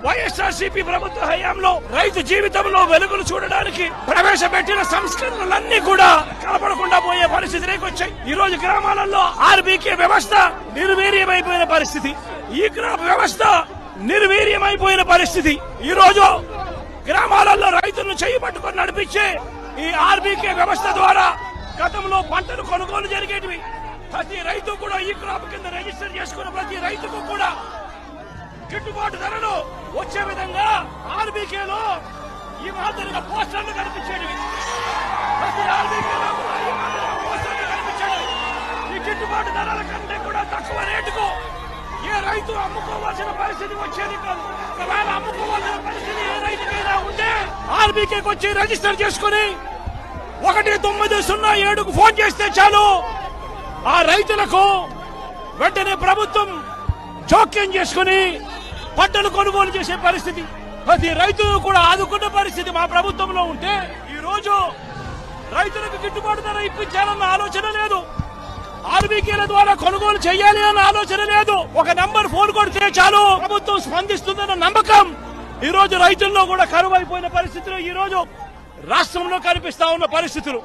వైఎస్ఆర్సీపీ ప్రభుత్వ హయాంలో రైతు జీవితంలో వెలుగులు చూడడానికి ప్రవేశపెట్టిన సంస్కరణలన్నీ కూడా కనపడకుండా పోయే పరిస్థితిలోకి వచ్చాయి. ఈ రోజు గ్రామాలలో ఆర్బీకే వ్యవస్థ నిర్వీర్యమైపోయిన పరిస్థితి, ఈ క్రాప్ వ్యవస్థ నిర్వీర్యమైపోయిన పరిస్థితి. ఈ రోజు గ్రామాలలో రైతులను చేయి పట్టుకొని నడిపించే ఈ ఆర్బీకే వ్యవస్థ ద్వారా గతంలో పంటలు కొనుగోలు జరిగేటివి. ప్రతి రైతు కూడా ఈ క్రాప్ కింద రిజిస్టర్ చేసుకున్న ప్రతి రైతుకు కూడా గిట్టుబాటు ధరలు వచ్చే విధంగా ఆర్బీకేలో ఈ మాదిరిగా పోస్టర్లు కనిపించేవి. ప్రతి ఆర్బీకేలో కూడా ఈ మాదిరిగా పోస్టర్లు కనిపించేవి. ఈ గిట్టుబాటు ధరల కంటే కూడా తక్కువ రేటుకు ఏ రైతు అమ్ముకోవాల్సిన పరిస్థితి వచ్చేది కాదు. ఒకవేళ అమ్ముకోవాల్సిన పరిస్థితి ఏ రైతుకైనా ఉంటే ఆర్బీకేకి వచ్చి రిజిస్టర్ చేసుకుని 1907కు ఫోన్ చేస్తే చాలు, ఆ రైతులకు వెంటనే ప్రభుత్వం జోక్యం చేసుకుని పంటలు కొనుగోలు చేసే పరిస్థితి, ప్రతి రైతును కూడా ఆదుకున్న పరిస్థితి మా ప్రభుత్వంలో ఉంటే ఈ రోజు రైతులకు గిట్టుబాటు ధర ఇప్పించాలన్న ఆలోచన లేదు. ఆర్బీకేల ద్వారా కొనుగోలు చేయాలి అన్న ఆలోచన లేదు. ఒక నంబర్ ఫోన్ కొడితే చాలు ప్రభుత్వం స్పందిస్తుందన్న నమ్మకం ఈ రోజు రైతుల్లో కూడా కరువైపోయిన పరిస్థితులు ఈ రోజు రాష్ట్రంలో కనిపిస్తా ఉన్న పరిస్థితులు.